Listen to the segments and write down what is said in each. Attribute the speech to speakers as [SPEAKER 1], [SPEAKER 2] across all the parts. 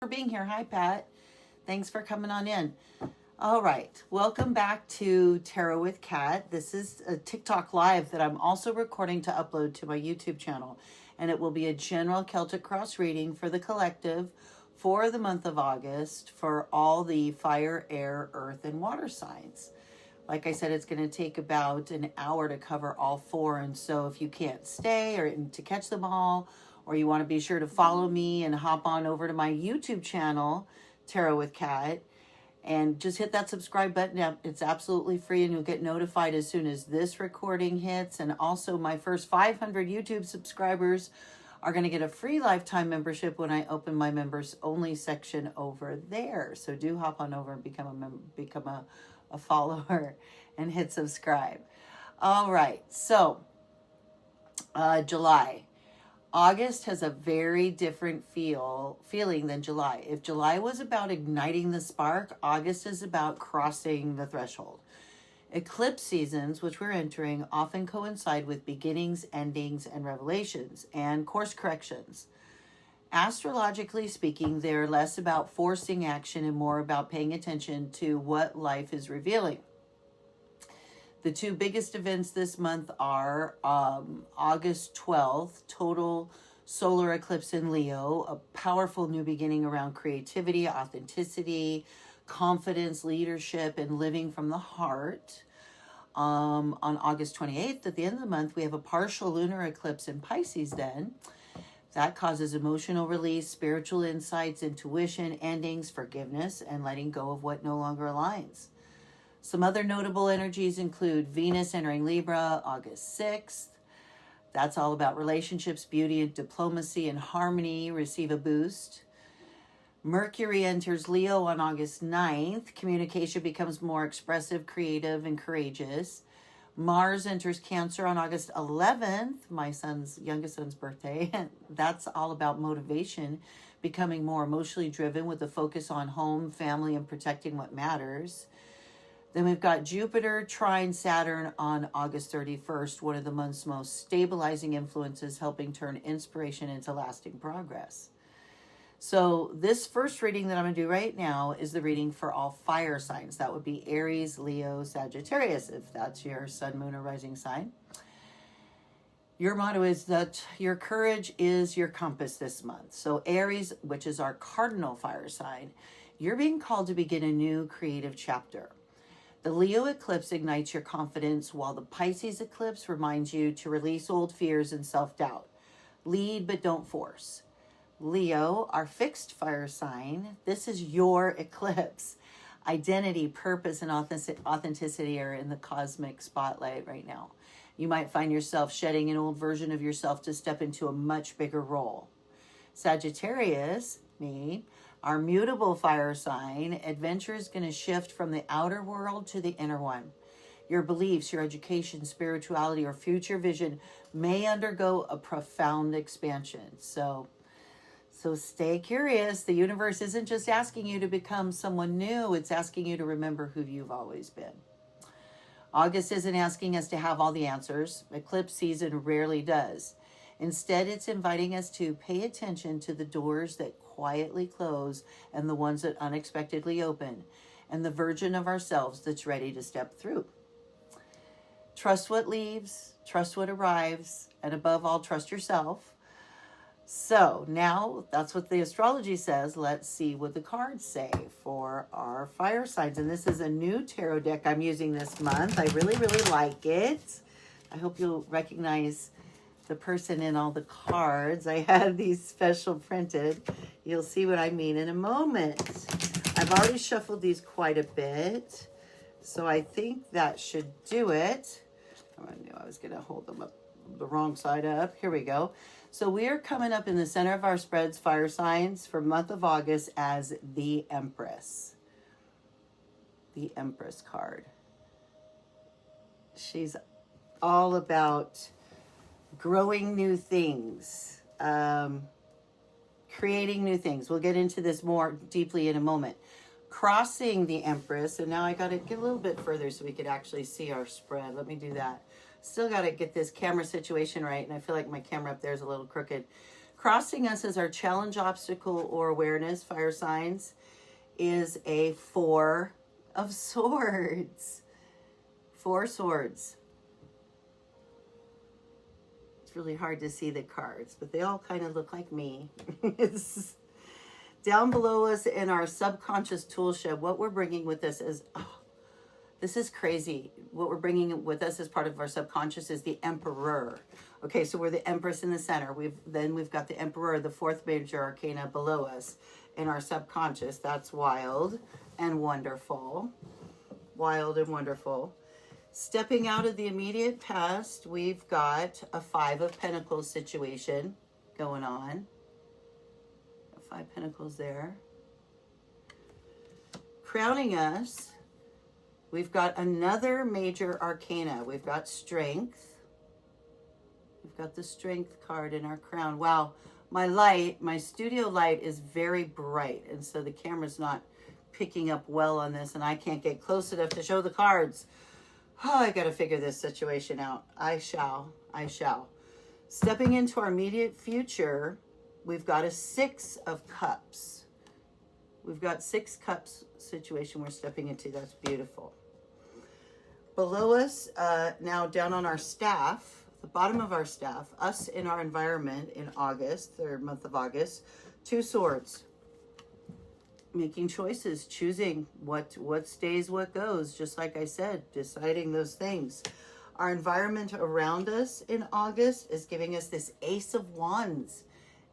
[SPEAKER 1] For being here. Hi, Pat. Thanks for coming on in. All right. Welcome back to Tarot with Kat. This is a TikTok live that I'm also recording to upload to my YouTube channel. And it will be a general Celtic cross reading for the collective for the month of August for all the fire, air, earth, and water signs. Like I said, it's going to take about an hour to cover all four. And so if you can't stay or to catch them all, or you want to be sure to follow me and hop on over to my YouTube channel, Tarot with Kat, and just hit that subscribe button. It's absolutely free, and you'll get notified as soon as this recording hits. And also, my first 500 YouTube subscribers are going to get a free lifetime membership when I open my members only section over there. So do hop on over and become a follower and hit subscribe. All right, so July. August has a very different feeling than July. If July was about igniting the spark, August is about crossing the threshold. Eclipse seasons, which we're entering, often coincide with beginnings, endings, and revelations, and course corrections. Astrologically speaking, they're less about forcing action and more about paying attention to what life is revealing. The two biggest events this month are August 12th, total solar eclipse in Leo, a powerful new beginning around creativity, authenticity, confidence, leadership, and living from the heart. On August 28th, at the end of the month, we have a partial lunar eclipse in Pisces then. That causes emotional release, spiritual insights, intuition, endings, forgiveness, and letting go of what no longer aligns. Some other notable energies include Venus entering Libra August 6th. That's all about relationships, beauty, and diplomacy and harmony receive a boost. Mercury enters Leo on August 9th. Communication becomes more expressive, creative, and courageous. Mars enters Cancer on August 11th, my youngest son's birthday. That's all about motivation, becoming more emotionally driven with a focus on home, family, and protecting what matters. Then we've got Jupiter trine Saturn on August 31st, one of the month's most stabilizing influences, helping turn inspiration into lasting progress. So this first reading that I'm going to do right now is the reading for all fire signs. That would be Aries, Leo, Sagittarius, if that's your sun, moon, or rising sign. Your motto is that your courage is your compass this month. So Aries, which is our cardinal fire sign, you're being called to begin a new creative chapter. The Leo eclipse ignites your confidence, while the Pisces eclipse reminds you to release old fears and self-doubt. Lead, but don't force. Leo, our fixed fire sign, this is your eclipse. Identity, purpose, and authenticity are in the cosmic spotlight right now. You might find yourself shedding an old version of yourself to step into a much bigger role. Sagittarius, me, our mutable fire sign, adventure is going to shift from the outer world to the inner one. Your beliefs, your education, spirituality, or future vision may undergo a profound expansion. So stay curious. The universe isn't just asking you to become someone new. It's asking you to remember who you've always been. August isn't asking us to have all the answers. Eclipse season rarely does. Instead, it's inviting us to pay attention to the doors that quietly close and the ones that unexpectedly open, and the version of ourselves that's ready to step through. Trust what leaves, trust what arrives, and above all, trust yourself. So now that's what the astrology says. Let's see what the cards say for our fire signs. And this is a new tarot deck I'm using this month. I really, really like it. I hope you'll recognize the person in all the cards. I had these special printed. You'll see what I mean in a moment. I've already shuffled these quite a bit, so I think that should do it. I knew I was going to hold them up the wrong side up. Here we go. So we are coming up in the center of our spreads, fire signs, for month of August as the Empress. The Empress card. She's all about growing new things, creating new things. We'll get into this more deeply in a moment. Crossing the Empress, and now I got to get a little bit further so we could actually see our spread. Let me do that. Still got to get this camera situation right, and I feel like my camera up there is a little crooked. Crossing us as our challenge, obstacle, or awareness, fire signs, is a Four of Swords. Four Swords. It's really hard to see the cards, but they all kind of look like me. Down below us in our subconscious tool shed, what we're bringing with us is, this is crazy. What we're bringing with us as part of our subconscious is the Emperor. Okay, so we're the Empress in the center. We've got the Emperor, the fourth major arcana below us in our subconscious. That's wild and wonderful. Wild and wonderful. Stepping out of the immediate past, we've got a Five of Pentacles situation going on. Five Pentacles there. Crowning us, we've got another major arcana. We've got Strength. We've got the Strength card in our crown. Wow, my studio light is very bright, and so the camera's not picking up well on this, and I can't get close enough to show the cards. Oh, I got to figure this situation out. I shall. Stepping into our immediate future, we've got a Six of Cups. We've got Six Cups situation we're stepping into. That's beautiful. Below us, now down on our staff, the bottom of our staff, us in our environment in August, third month of August, Two Swords. Making choices, choosing what stays, what goes, just like I said, deciding those things. Our environment around us in August is giving us this Ace of Wands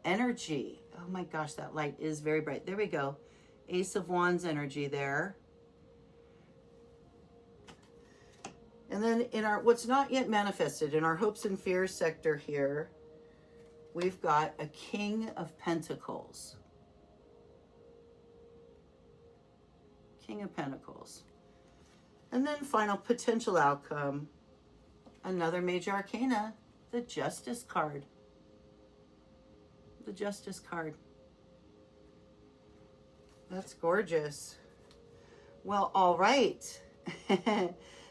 [SPEAKER 1] energy. Oh my gosh, that light is very bright. There we go. Ace of Wands energy there. And then in our what's not yet manifested, in our hopes and fears sector here, we've got a King of Pentacles. King of Pentacles. And then final potential outcome, another major arcana, the Justice card. The Justice card. That's gorgeous. Well, all right.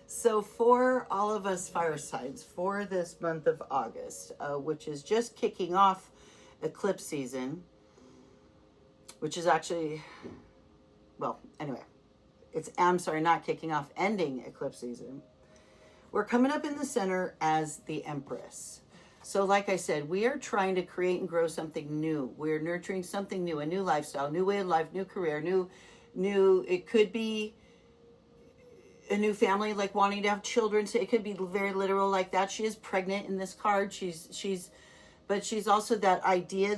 [SPEAKER 1] So for all of us fire signs, for this month of August, which is just kicking off eclipse season, which is actually, well, anyway, not kicking off, ending eclipse season. We're coming up in the center as the Empress. So like I said, we are trying to create and grow something new. We're nurturing something new, a new lifestyle, new way of life, new career, new, it could be a new family, like wanting to have children. So it could be very literal like that. She is pregnant in this card. But she's also that idea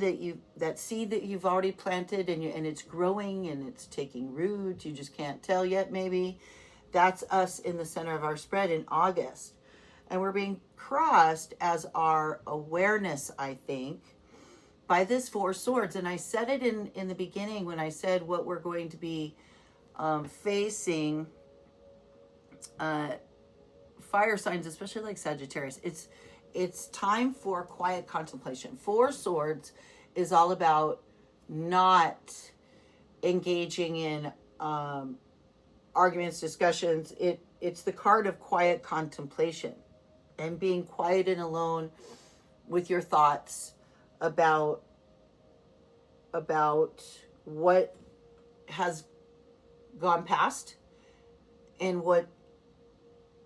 [SPEAKER 1] that seed that you've already planted and it's growing and it's taking root. You just can't tell yet, maybe. That's us in the center of our spread in August. And we're being crossed as our awareness, I think, by this Four Swords. And I said it in the beginning when I said what we're going to be facing, fire signs, especially like Sagittarius. It's time for quiet contemplation. Four Swords is all about not engaging in arguments, discussions. It's the card of quiet contemplation and being quiet and alone with your thoughts about what has gone past and what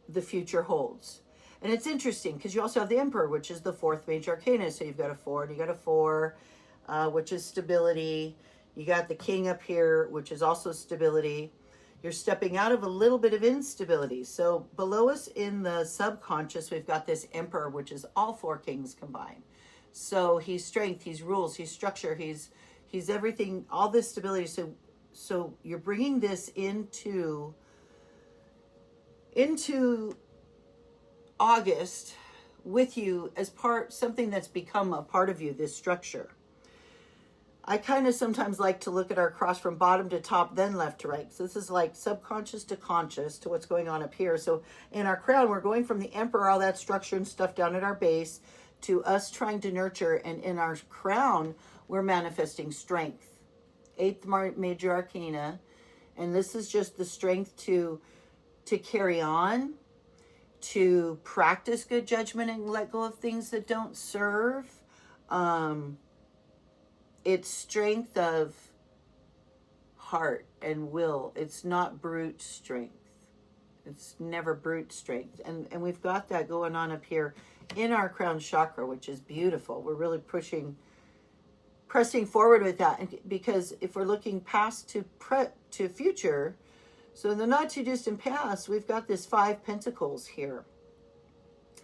[SPEAKER 1] the future holds. And it's interesting because you also have the Emperor, which is the fourth major arcana. So you've got a 4 and you got a 4, which is stability. You got the King up here, which is also stability. You're stepping out of a little bit of instability. So below us in the subconscious, we've got this Emperor, which is all 4 kings combined. So he's strength, he's rules, he's structure, he's everything, all this stability. So you're bringing this into August with you as something that's become a part of you, this structure. I kind of sometimes like to look at our cross from bottom to top, then left to right. So this is like subconscious to conscious to what's going on up here. So in our crown, we're going from the Emperor, all that structure and stuff down at our base, to us trying to nurture. And in our crown, we're manifesting strength. 8th major arcana. And this is just the strength to carry on, to practice good judgment and let go of things that don't serve. it's strength of heart and will. It's not brute strength. It's never brute strength. And we've got that going on up here in our crown chakra, which is beautiful. We're really pressing forward with that. And because if we're looking past to future, so in the not too distant past, we've got this 5 pentacles here.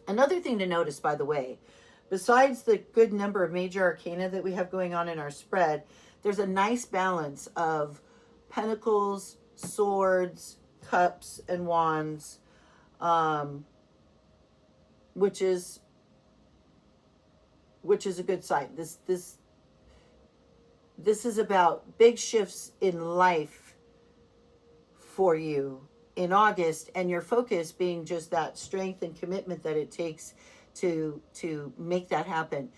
[SPEAKER 1] Another thing to notice, by the way, besides the good number of major arcana that we have going on in our spread, there's a nice balance of pentacles, swords, cups, and wands, which is a good sign. This is about big shifts in life for you in August, and your focus being just that strength and commitment that it takes to make that happen.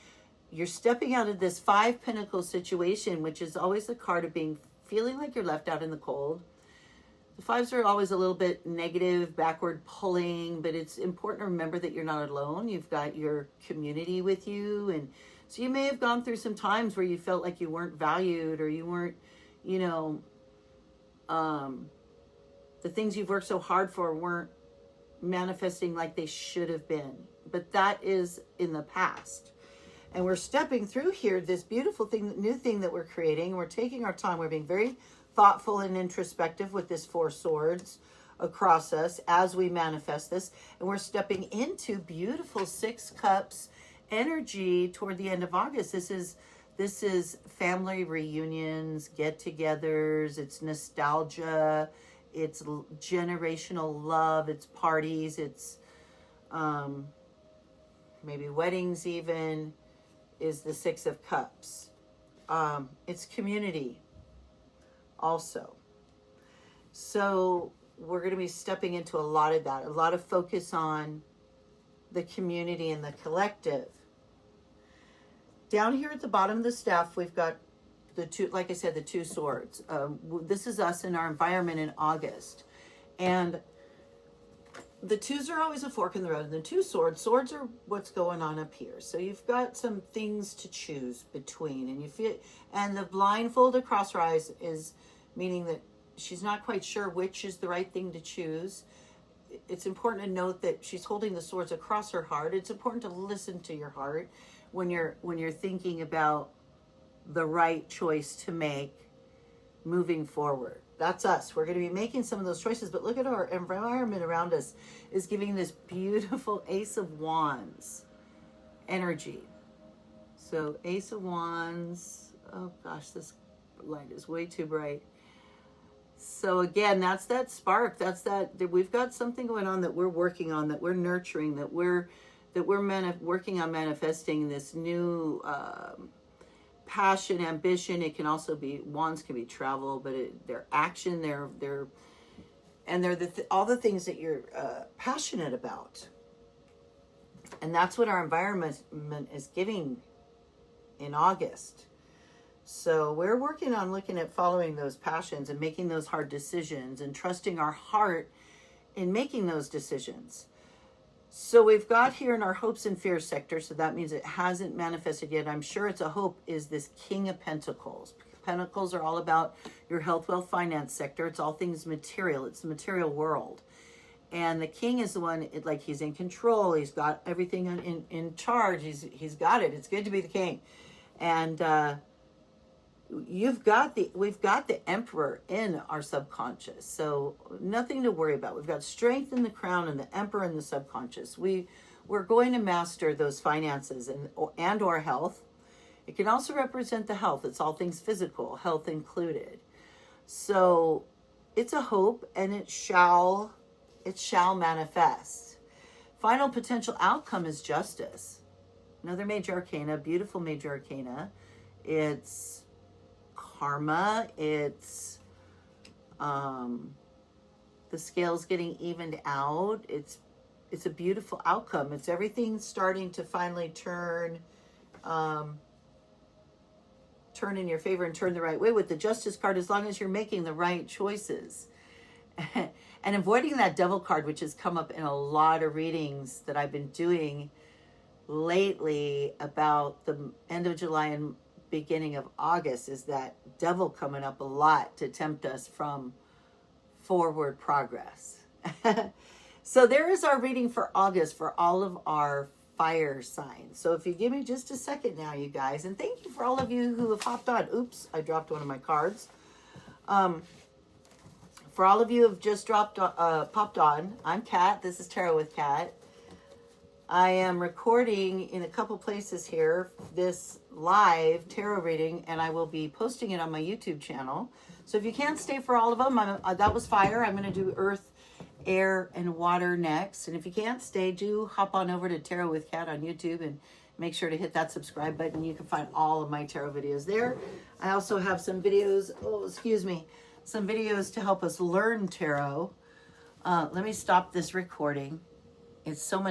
[SPEAKER 1] You're stepping out of this 5 pentacles situation, which is always the card of feeling like you're left out in the cold. The 5s are always a little bit negative, backward pulling, but it's important to remember that you're not alone. You've got your community with you. And so you may have gone through some times where you felt like you weren't valued, or you weren't, the things you've worked so hard for weren't manifesting like they should have been. But that is in the past. And we're stepping through here, this beautiful thing, new thing that we're creating. We're taking our time. We're being very thoughtful and introspective with this 4 swords across us as we manifest this. And we're stepping into beautiful 6 cups energy toward the end of August. This is family reunions, get-togethers, it's nostalgia, it's generational love, it's parties, it's maybe weddings even, is the 6 of cups. It's community also. So we're going to be stepping into a lot of that, a lot of focus on the community and the collective. Down here at the bottom of the staff, we've got the 2, like I said, the 2 swords. This is us in our environment in August. And the 2s are always a fork in the road. And the 2 swords are what's going on up here. So you've got some things to choose between. And the blindfold across her eyes is meaning that she's not quite sure which is the right thing to choose. It's important to note that she's holding the swords across her heart. It's important to listen to your heart when you're thinking about the right choice to make moving forward. That's us. We're going to be making some of those choices, but look at our environment around us is giving this beautiful Ace of Wands energy. So Ace of Wands, oh gosh, this light is way too bright. So again, that's that spark. That's that we've got something going on that we're working on, that we're nurturing, that we're working on manifesting this new passion, ambition. It can also be, wands can be travel, but they're action. They're all the things that you're passionate about, and that's what our environment is giving in August. So we're working on looking at following those passions and making those hard decisions and trusting our heart in making those decisions. So we've got here in our hopes and fears sector, so that means it hasn't manifested yet. I'm sure it's a hope, is this King of Pentacles. Pentacles are all about your health, wealth, finance sector. It's all things material. It's the material world. And the King is the one, like he's in control. He's got everything in charge. He's got it. It's good to be the king. And we've got the Emperor in our subconscious, so nothing to worry about. We've got strength in the crown and the Emperor in the subconscious. We're going to master those finances and or health. It can also represent the health. It's all things physical, health included. So it's a hope, and it shall manifest. Final potential outcome is justice. Another major arcana, beautiful major arcana. It's karma. It's the scales getting evened out. It's a beautiful outcome. It's everything starting to finally turn in your favor and turn the right way with the Justice card, as long as you're making the right choices. And avoiding that Devil card, which has come up in a lot of readings that I've been doing lately about the end of July and beginning of August is that devil coming up a lot to tempt us from forward progress. So there is our reading for August for all of our fire signs. So if you give me just a second now, you guys, and thank you for all of you who have hopped on. Oops, I dropped one of my cards. For all of you who have just popped on, I'm Kat. This is Tarot with Kat. I am recording in a couple places here this live tarot reading, and I will be posting it on my YouTube channel. So if you can't stay for all of them, that was fire. I'm going to do earth, air, and water next. And if you can't stay, do hop on over to Tarot with Kat on YouTube and make sure to hit that subscribe button. You can find all of my tarot videos there. I also have some videos, some videos to help us learn tarot. Let me stop this recording. It's so much